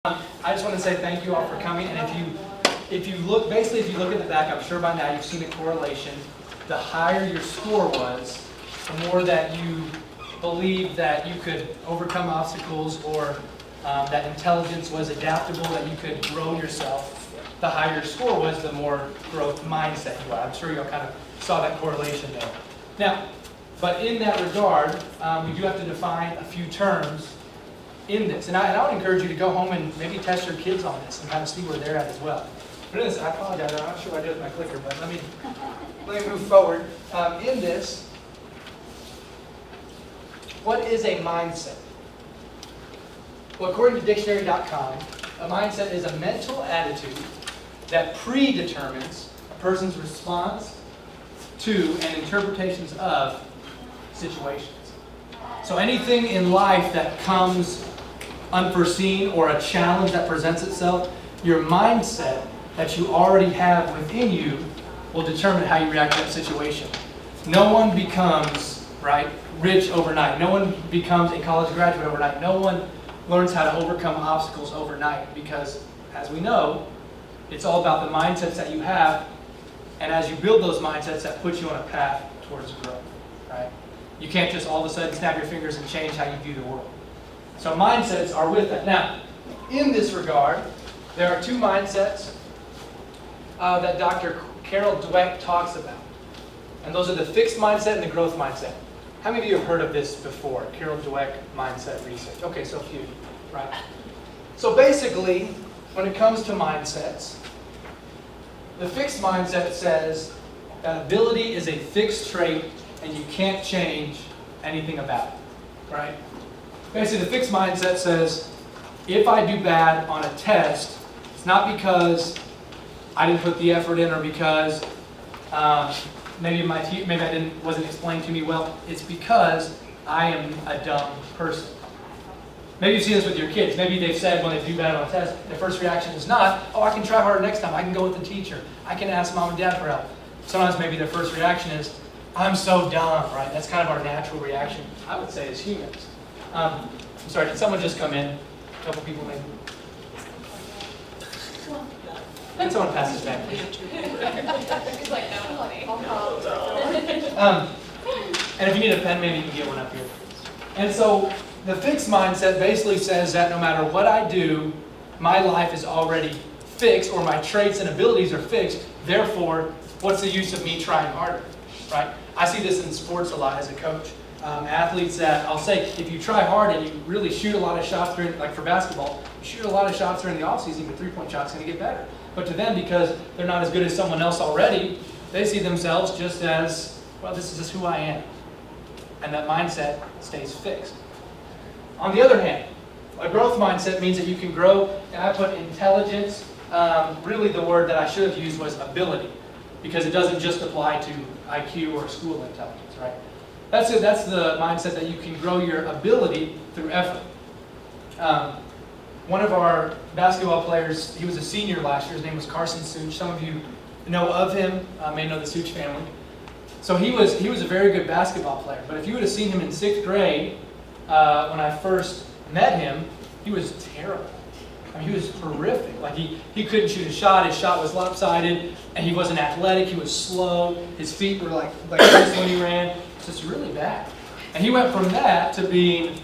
I just want to say thank you all for coming. And if you look at the back, I'm sure by now you've seen a correlation. The higher your score was, the more that you believed that you could overcome obstacles, or that intelligence was adaptable, that you could grow yourself. The higher your score was, the more growth mindset you are. I'm sure you all kind of saw that correlation there. Now, but in that regard, we do have to define a few terms in this. And I would encourage you to go home and maybe test your kids on this and kind of see where they're at as well. But in this, I apologize, I'm not sure what I did with my clicker, but let me move forward. In this, what is a mindset? Well, according to dictionary.com, a mindset is a mental attitude that predetermines a person's response to and interpretations of situations. So anything in life that comes unforeseen, or a challenge that presents itself, your mindset that you already have within you will determine how you react to that situation. No one becomes rich overnight. No one becomes a college graduate overnight. No one learns how to overcome obstacles overnight, because, as we know, it's all about the mindsets that you have, and as you build those mindsets, that puts you on a path towards growth. Right? You can't just all of a sudden snap your fingers and change how you view the world. So mindsets are with that. Now, in this regard, there are two mindsets that Dr. Carol Dweck talks about. And those are the fixed mindset and the growth mindset. How many of you have heard of this before? Carol Dweck mindset research. Okay, so a few, right? So basically, when it comes to mindsets, the fixed mindset says that ability is a fixed trait and you can't change anything about it, right? Basically, the fixed mindset says, if I do bad on a test, it's not because I didn't put the effort in, or because maybe I wasn't explained to me well. It's because I am a dumb person. Maybe you've seen this with your kids. Maybe they've said when they do bad on a test, their first reaction is not, oh, I can try harder next time. I can go with the teacher. I can ask mom and dad for help. Sometimes maybe their first reaction is, I'm so dumb, right? That's kind of our natural reaction, I would say, as humans. I'm sorry, did someone just come in? A couple people maybe? Can someone pass this back, please? He's like, And if you need a pen, maybe you can get one up here. And so the fixed mindset basically says that no matter what I do, my life is already fixed, or my traits and abilities are fixed. Therefore, what's the use of me trying harder, right? I see this in sports a lot as a coach. Athletes that, I'll say, if you try hard and you really shoot a lot of shots during, like for basketball, you shoot a lot of shots during the offseason, your three-point shot's going to get better. But to them, because they're not as good as someone else already, they see themselves just as, well, this is just who I am. And that mindset stays fixed. On the other hand, a growth mindset means that you can grow, and I put intelligence, really the word that I should have used was ability, because it doesn't just apply to IQ or school intelligence, right? That's the mindset that you can grow your ability through effort. One of our basketball players, he was a senior last year. His name was Carson Such. Some of you know of him, may know the Such family. So he was a very good basketball player. But if you would have seen him in 6th grade, when I first met him, he was terrible. I mean, he was horrific. Like he couldn't shoot a shot. His shot was lopsided, and he wasn't athletic. He was slow. His feet were like this when he ran. Just really bad. And he went from that to being,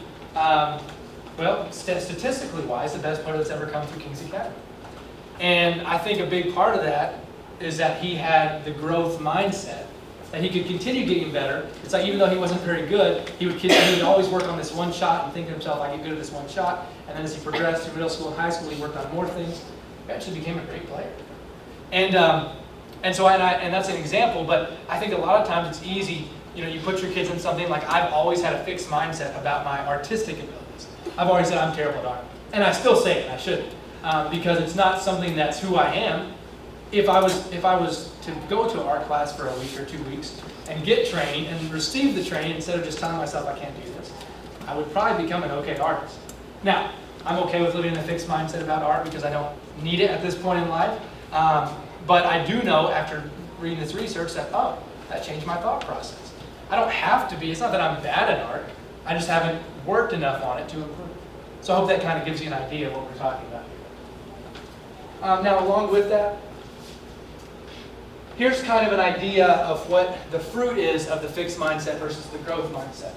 statistically wise, the best player that's ever come through King's Academy. And I think a big part of that is that he had the growth mindset, that he could continue getting better. It's like, even though he wasn't very good, he would always work on this one shot and think to himself, I get good at this one shot. And then as he progressed through middle school and high school, he worked on more things. Eventually became a great player. And that's an example, but I think a lot of times it's easy. You put your kids in something like, I've always had a fixed mindset about my artistic abilities. I've always said I'm terrible at art. And I still say it, I shouldn't. Because it's not something that's who I am. If I was to go to an art class for a week or 2 weeks and get training and receive the training instead of just telling myself I can't do this, I would probably become an okay artist. Now, I'm okay with living in a fixed mindset about art because I don't need it at this point in life. But I do know after reading this research that, that changed my thought process. I don't have to be. It's not that I'm bad at art. I just haven't worked enough on it to improve. So I hope that kind of gives you an idea of what we're talking about here. Now, along with that, here's kind of an idea of what the fruit is of the fixed mindset versus the growth mindset.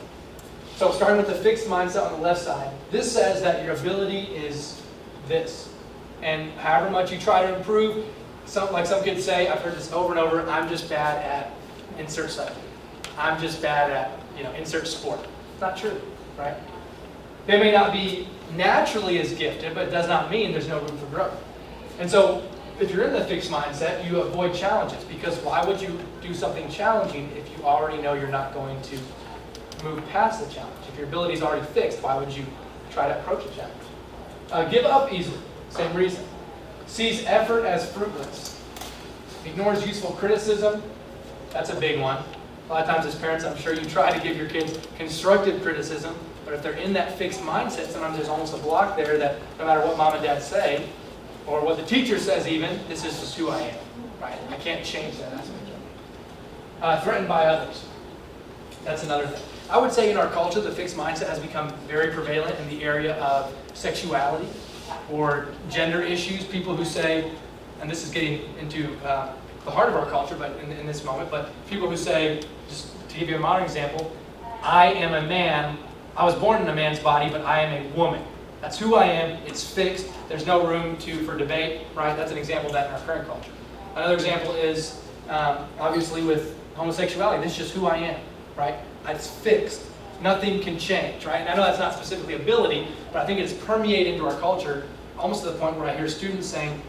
So starting with the fixed mindset on the left side, this says that your ability is this. And however much you try to improve, like some kids say, I've heard this over and over, I'm just bad at insert subject. I'm just bad at, insert sport. Not true, right? They may not be naturally as gifted, but it does not mean there's no room for growth. And so if you're in the fixed mindset, you avoid challenges, because why would you do something challenging if you already know you're not going to move past the challenge? If your ability is already fixed, why would you try to approach a challenge? Give up easily, same reason. Sees effort as fruitless. Ignores useful criticism, that's a big one. A lot of times as parents, I'm sure you try to give your kids constructive criticism, but if they're in that fixed mindset, sometimes there's almost a block there that no matter what mom and dad say, or what the teacher says even, this is just who I am, right? I can't change that aspect of it. Threatened by others. That's another thing. I would say in our culture, the fixed mindset has become very prevalent in the area of sexuality or gender issues. People who say, and this is getting into the heart of our culture, but in this moment, but people who say, just to give you a modern example, I am a man, I was born in a man's body, but I am a woman. That's who I am, it's fixed, there's no room for debate, right? That's an example of that in our current culture. Another example is, obviously with homosexuality, this is just who I am, right? It's fixed, nothing can change, right? And I know that's not specifically ability, but I think it's permeated into our culture, almost to the point where I hear students saying,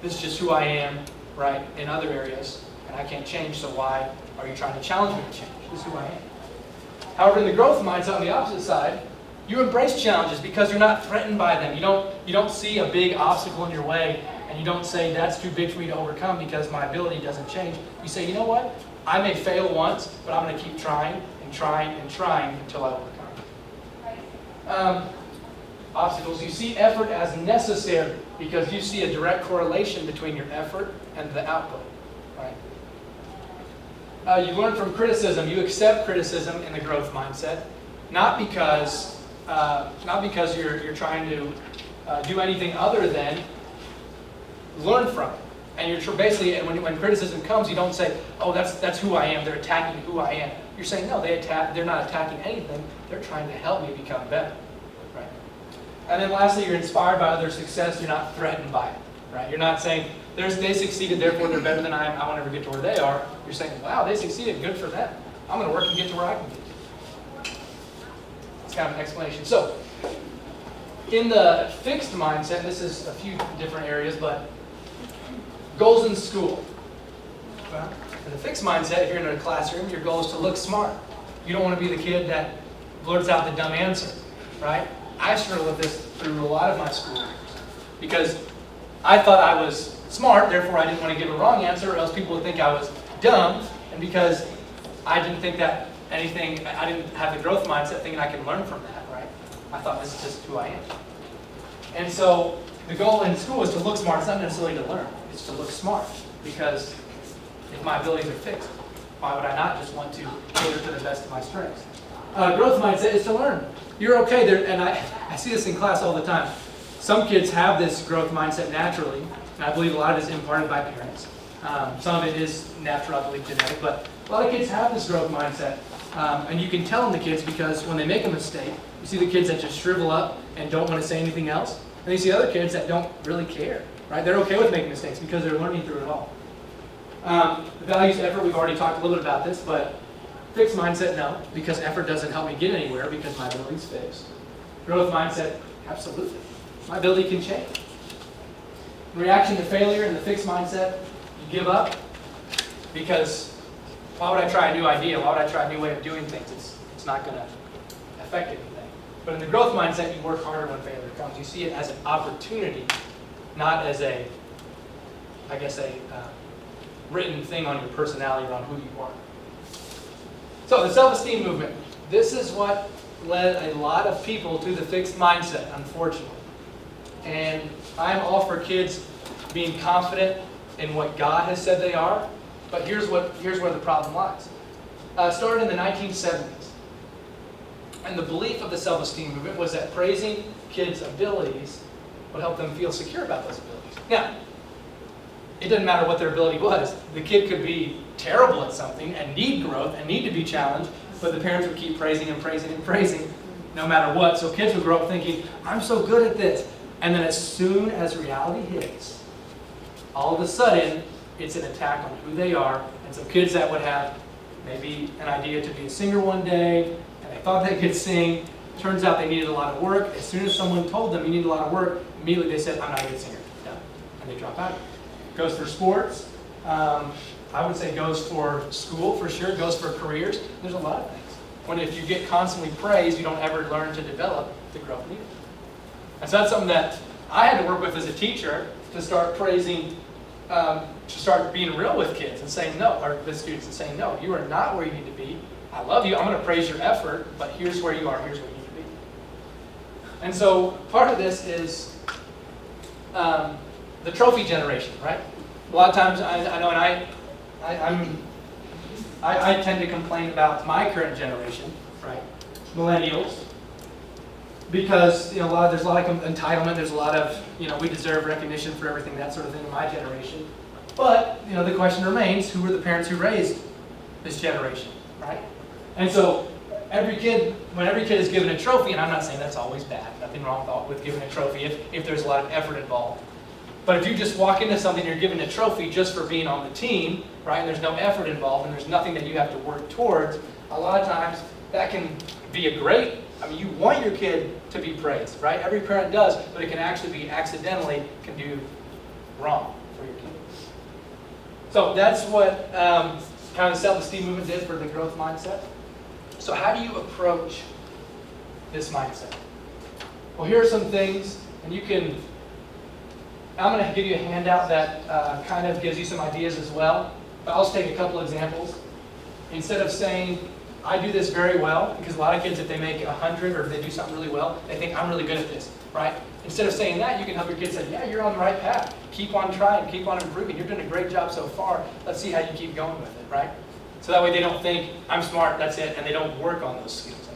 this is just who I am, right, in other areas, and I can't change, so why are you trying to challenge me to change? This is who I am. However, in the growth mindset on the opposite side, you embrace challenges because you're not threatened by them. You don't see a big obstacle in your way, and you don't say, that's too big for me to overcome because my ability doesn't change. You say, you know what? I may fail once, but I'm going to keep trying and trying and trying until I overcome. Obstacles. You see effort as necessary because you see a direct correlation between your effort and the output. Right? You learn from criticism. You accept criticism in the growth mindset, not because you're trying to do anything other than learn from it. And you're basically, when criticism comes, you don't say, "Oh, that's who I am. They're attacking who I am." You're saying, "No, they're not attacking anything. They're trying to help me become better." Right? And then lastly, you're inspired by other success. You're not threatened by it. Right? You're not saying they succeeded, therefore they're better than I am. I will never get to where they are. You're saying, "Wow, they succeeded. Good for them. I'm going to work and get to where I can get to." It's kind of an explanation. So, in the fixed mindset, and this is a few different areas, but goals in school. Well, in the fixed mindset, if you're in a classroom, your goal is to look smart. You don't want to be the kid that blurts out the dumb answer, right? I struggled with this through a lot of my school years because I thought I was smart, therefore I didn't want to give a wrong answer or else people would think I was dumb, and because I didn't think that I didn't have the growth mindset thinking I can learn from that, right? I thought this is just who I am. And so the goal in school is to look smart. It's not necessarily to learn. It's to look smart. Because if my abilities are fixed, why would I not just want to cater to the best of my strengths? Growth mindset is to learn. You're okay there, and I see this in class all the time. Some kids have this growth mindset naturally, and I believe a lot of it is imparted by parents. Some of it is natural, I believe, genetic, but a lot of kids have this growth mindset. And you can tell in the kids because when they make a mistake, you see the kids that just shrivel up and don't want to say anything else. And you see other kids that don't really care, right? They're okay with making mistakes because they're learning through it all. Values effort, we've already talked a little bit about this, but fixed mindset, no, because effort doesn't help me get anywhere because my ability's fixed. Growth mindset, absolutely. My ability can change. Reaction to failure in the fixed mindset, you give up because why would I try a new idea? Why would I try a new way of doing things? It's not going to affect anything. But in the growth mindset, you work harder when failure comes. You see it as an opportunity, not as a written thing on your personality or on who you are. So the self-esteem movement. This is what led a lot of people to the fixed mindset, unfortunately. And I'm all for kids being confident in what God has said they are, but here's where the problem lies. Started in the 1970s. And the belief of the self-esteem movement was that praising kids' abilities would help them feel secure about those abilities. Now, it doesn't matter what their ability was. The kid could be terrible at something and need growth and need to be challenged, but the parents would keep praising and praising and praising no matter what. So kids would grow up thinking, I'm so good at this. And then as soon as reality hits, all of a sudden, it's an attack on who they are. And so kids that would have maybe an idea to be a singer one day, and they thought they could sing, turns out they needed a lot of work. As soon as someone told them you need a lot of work, immediately they said, I'm not a good singer. Done. And they drop out. Goes for sports. I would say goes for school for sure, goes for careers. There's a lot of things. When if you get constantly praised, you don't ever learn to develop the growth needed. And so that's something that I had to work with as a teacher to start praising, to start being real with kids and saying no, or the students and saying no, you are not where you need to be. I love you, I'm going to praise your effort, but here's where you are, here's where you need to be. And so part of this is the trophy generation, right? A lot of times I know, and I tend to complain about my current generation, right? Millennials. Because there's a lot of entitlement, there's a lot of, we deserve recognition for everything, that sort of thing in my generation. But, the question remains, who were the parents who raised this generation, right? And so when every kid is given a trophy, and I'm not saying that's always bad, nothing wrong with giving a trophy if there's a lot of effort involved. But if you just walk into something and you're given a trophy just for being on the team, right, and there's no effort involved and there's nothing that you have to work towards, a lot of times that can be you want your kid to be praised, right? Every parent does, but it can actually be can do wrong for your kid. So that's what kind of the self-esteem movement did for the growth mindset. So how do you approach this mindset? Well, here are some things, and I'm going to give you a handout that kind of gives you some ideas as well. But I'll just take a couple examples. Instead of saying, I do this very well, because a lot of kids, if they make 100 or if they do something really well, they think, I'm really good at this, right? Instead of saying that, you can help your kids say, yeah, you're on the right path. Keep on trying, keep on improving. You're doing a great job so far. Let's see how you keep going with it, right? So that way they don't think, I'm smart, that's it, and they don't work on those skills.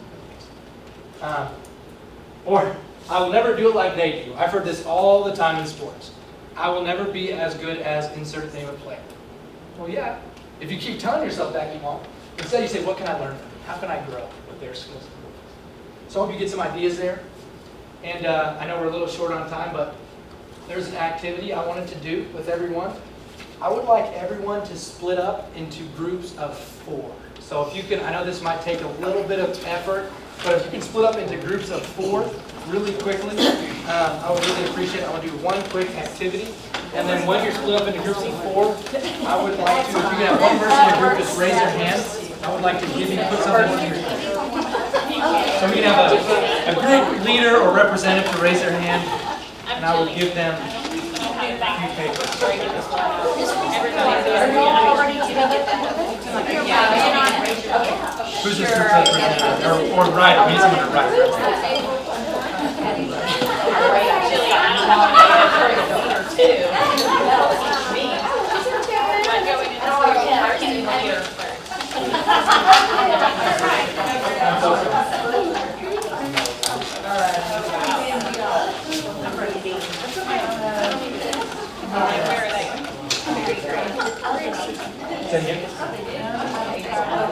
Or, I will never do it like they do. I've heard this all the time in sports. I will never be as good as insert name of player. Well, yeah, if you keep telling yourself that, you won't. Instead, you say, what can I learn from them? How can I grow with their skills? So I hope you get some ideas there. And I know we're a little short on time, but there's an activity I wanted to do with everyone. I would like everyone to split up into groups of 4. So if you can, I know this might take a little bit of effort, but if you can split up into groups of 4 really quickly, I would really appreciate it. I want to do one quick activity. And then when you're split up into groups of 4, I would like to, if you can have one person in your group just raise their hand, I would like to give you, put something on your hand. So we can have a group leader or representative to raise their hand, and I will give them a few papers. Who's this group's representative? Or writer? We need someone to write.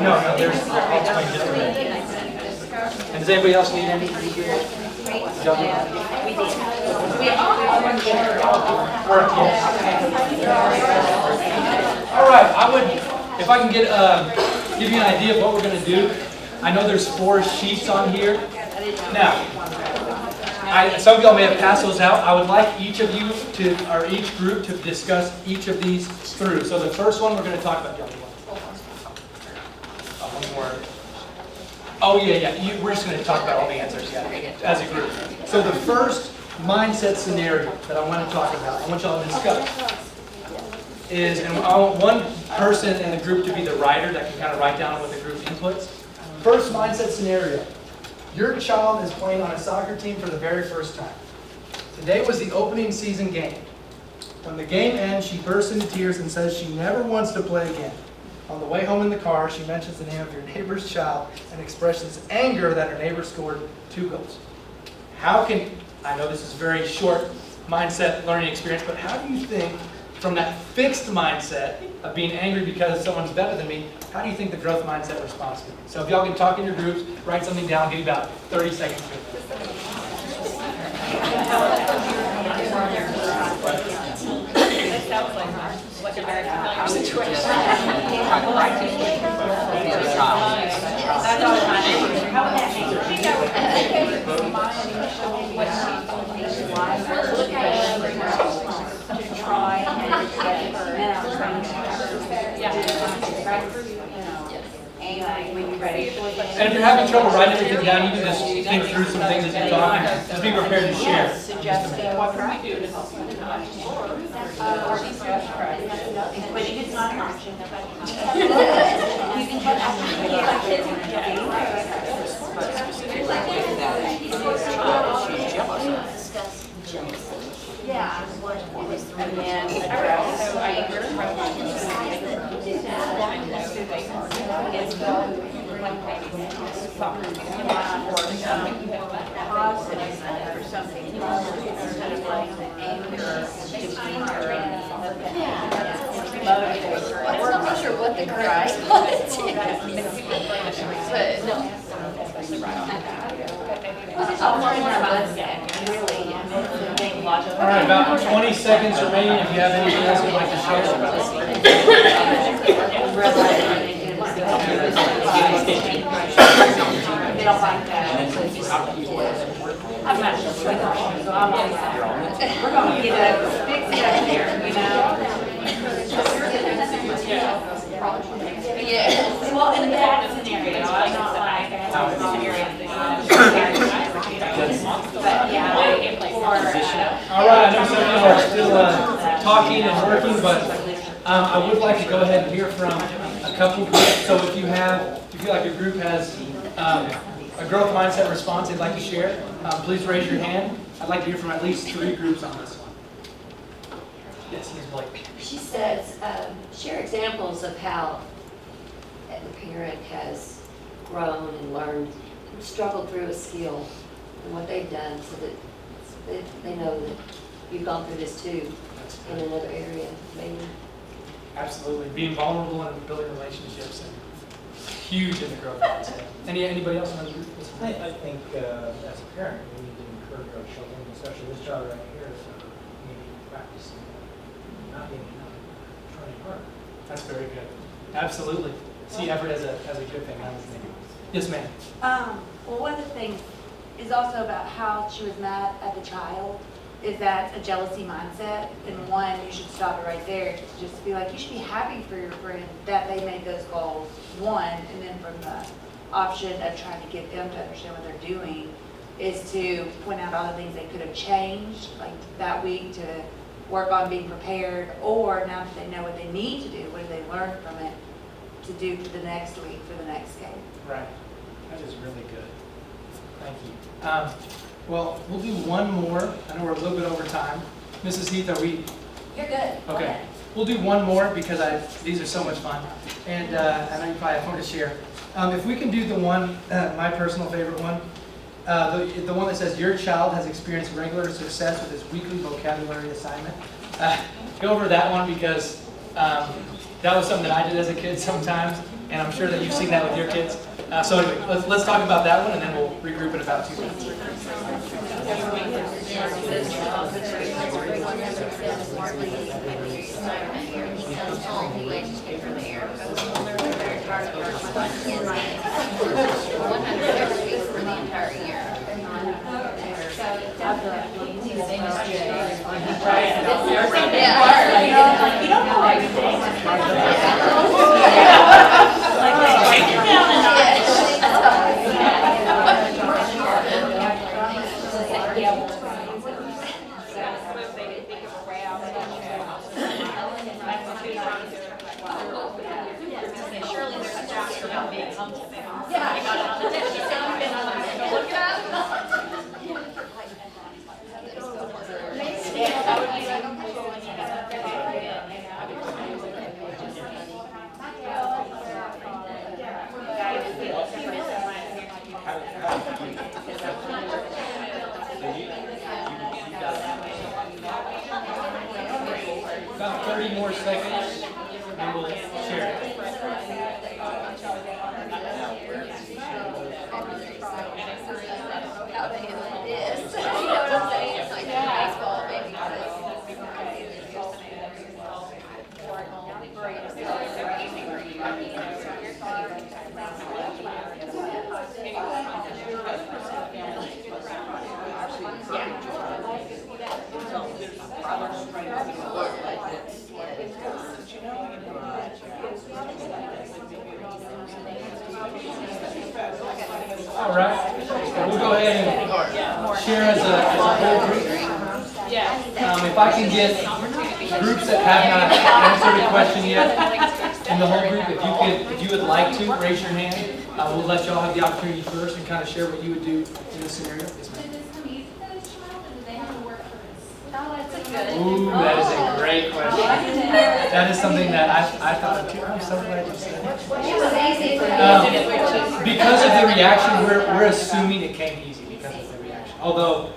No, there's, I'll explain just a minute. And does anybody else need any? All right, if I can give you an idea of what we're going to do. I know there's 4 sheets on here. Now, some of y'all may have passed those out. I would like each of you or each group to discuss each of these through. So the first one we're going to talk about. One more. Oh yeah. We're just going to talk about all the answers as a group. So the first mindset scenario that I want to talk about, I want y'all to discuss, is, and I want one person in the group to be the writer that can kind of write down what the group inputs. First mindset scenario. Your child is playing on a soccer team for the very first time. Today was the opening season game. When the game ends, she bursts into tears and says she never wants to play again. On the way home in the car, she mentions the name of your neighbor's child and expresses anger that her neighbor scored 2 goals. How can I know this is a very short mindset learning experience, but how do you think, from that fixed mindset of being angry because someone's better than me, how do you think the growth mindset responds to it? So if y'all can talk in your groups, write something down, give you about 30 seconds to it. It sounds like a very familiar situation. That's all how would that make you? I think I would my initial what she told me was look at it to try and get her and when you're ready. And if you're having trouble writing everything down, you can just think through some things as you talk and just be prepared to share. What can we do to help you not quitting is not an option. You can put yeah. And then address so anger positive for something instead of like anger I'm not sure what the correct response is. But no. All right, about 20 seconds remaining. If you have anything else you'd like to share. I'm not sure. We're going to get a fix it up there, you know? Yeah. Well, in that scenario, I'm not like but yeah, All right, I know some of you are still talking and working, but I would like to go ahead and hear from a couple groups. So if you feel like your group has a growth mindset response they'd like to share, please raise your hand. I'd like to hear from at least 3 groups on this one. Yes, Ms. Blake. She says, share examples of how the parent has grown and learned, struggled through a skill, and what they've done so that they know that you've gone through this too in another area, maybe. Absolutely. Being vulnerable and building relationships and huge in the growth mindset. Anybody else in the group? I think as a parent, we need to encourage our children, especially this child right here, so maybe practicing not being trying hard. That's very good. Absolutely. See effort as a good thing. Yes, ma'am. Well, one of the things is also about how she was mad at the child. Is that a jealousy mindset? And one, you should stop it right there. Just be like, you should be happy for your friend that they made those goals, one, and then from the option of trying to get them to understand what they're doing is to point out all the things they could have changed, like that week to work on being prepared, or now that they know what they need to do, what do they learn from it, to do for the next week, for the next game. Right. That is really good. Thank you. Well, we'll do one more. I know we're a little bit over time. Mrs. Heath, are we? You're good. Okay. We'll do one more because these are so much fun. And I know you probably have more to share. If we can do the one, my personal favorite one, the one that says, your child has experienced regular success with his weekly vocabulary assignment. Go over that one because that was something that I did as a kid sometimes, and I'm sure that you've seen that with your kids. So anyway, let's talk about that one, and then we'll regroup in about 2 minutes. Surely there's a chapter about being humble. Yeah, I got it on the tip. Go look it up. About 30 more seconds, and we'll share it. How to handle this. You know what I'm saying? It's like baseball, maybe. All right, we'll go ahead and share as a whole group. If I can get groups that have not answered a question yet in the whole group, if you would like to, raise your hand. We'll let y'all have the opportunity first and kind of share what you would do in this scenario. Yes, ma'am. Did this come easy for this child, or did they have to work for this? Oh, that's a good. Ooh, that is a great question. That is something that I thought of too. I'm so glad you said it. It was easy for me. Because of the reaction, we're assuming it came easy because of the reaction. Although,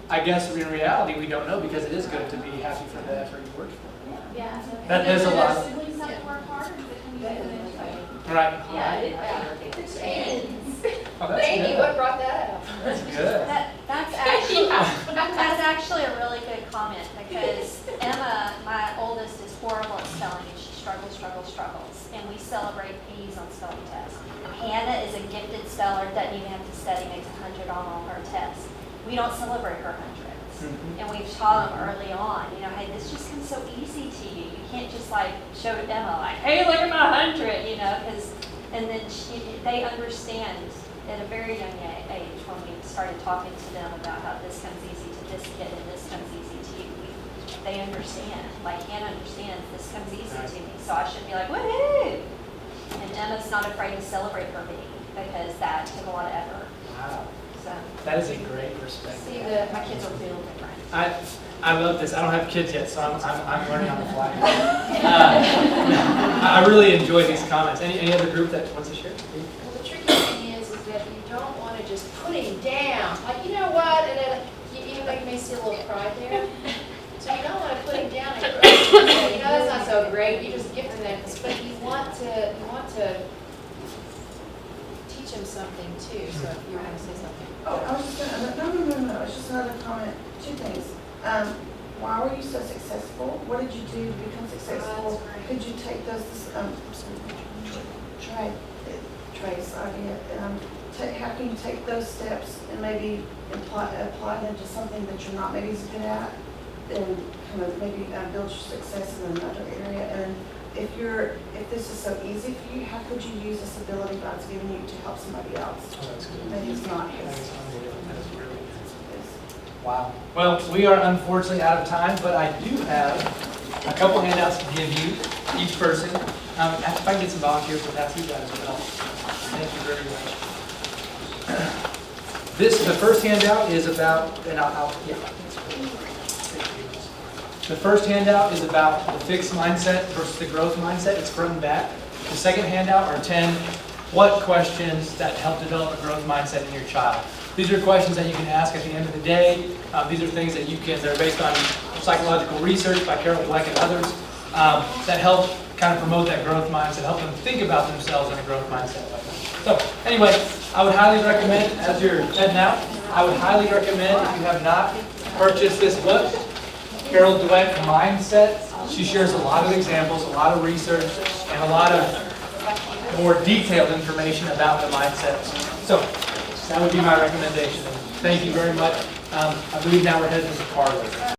I guess in reality, we don't know because it is good to be happy for the effort you worked for. Yeah. That there's a lot. Siblings have to work harder, or did it come easy for them? Right. Oh, that's Amy, good. what brought that up? That's good. That's actually a really good comment because Emma, my oldest, is horrible at spelling and she struggles. And we celebrate P's on spelling tests. Hannah is a gifted speller, doesn't even have to study, makes 100 on all her tests. We don't celebrate her hundreds. And we've taught them early on, you know, hey, this just comes so easy to you. You can't just like show to Emma like, hey, look at my 100, you know, and then they understand at a very young age when we started talking to them about how this comes easy to this kid and this comes easy to you. They understand, like Hannah understands, this comes easy to me, so I should be like, woohoo! And Emma's not afraid to celebrate her being because that took a lot of effort. Wow. So, That is a great perspective. see, my kids are real different. I love this. I don't have kids yet, so I'm learning on the fly. I really enjoy these comments. Any other group that wants to share? Well, the tricky thing is that you don't want to just put him down. Like, you know what, and then, even though you may see a little pride there, so you don't want to put him down and say, you know, that's not so great, you just gift him that, but you want to teach him something too, so if you were going to say something. Oh, I was just gonna, no, it's just another comment, two things. Why were you so successful? What did you do to become successful? Could you take those, Trey's idea, how can you take those steps and maybe apply them to something that you're not maybe as good at? And kind of maybe build your success in another area. And if this is so easy for you, how could you use this ability God's given you to help somebody else? Oh, that's good. Maybe it's not That his. is unbelievable. That is really good. his. Wow. Well, we are unfortunately out of time, but I do have a couple handouts to give you, each person. If I can get some volunteers to pass these out as well. Thank you very much. The first handout is about, and the first handout is about the fixed mindset versus the growth mindset. It's front and back. The second handout are 10 what questions that help develop a growth mindset in your child. These are questions that you can ask at the end of the day. These are things that they're based on psychological research by Carol Dweck and others that help kind of promote that growth mindset, help them think about themselves in a growth mindset way. So anyway, I would highly recommend, as you're heading out, I would highly recommend, if you have not purchased this book, Carol Dweck Mindset. She shares a lot of examples, a lot of research, and a lot of more detailed information about the mindset. So that would be my recommendation. Thank you very much. I believe now we're headed to the parlor.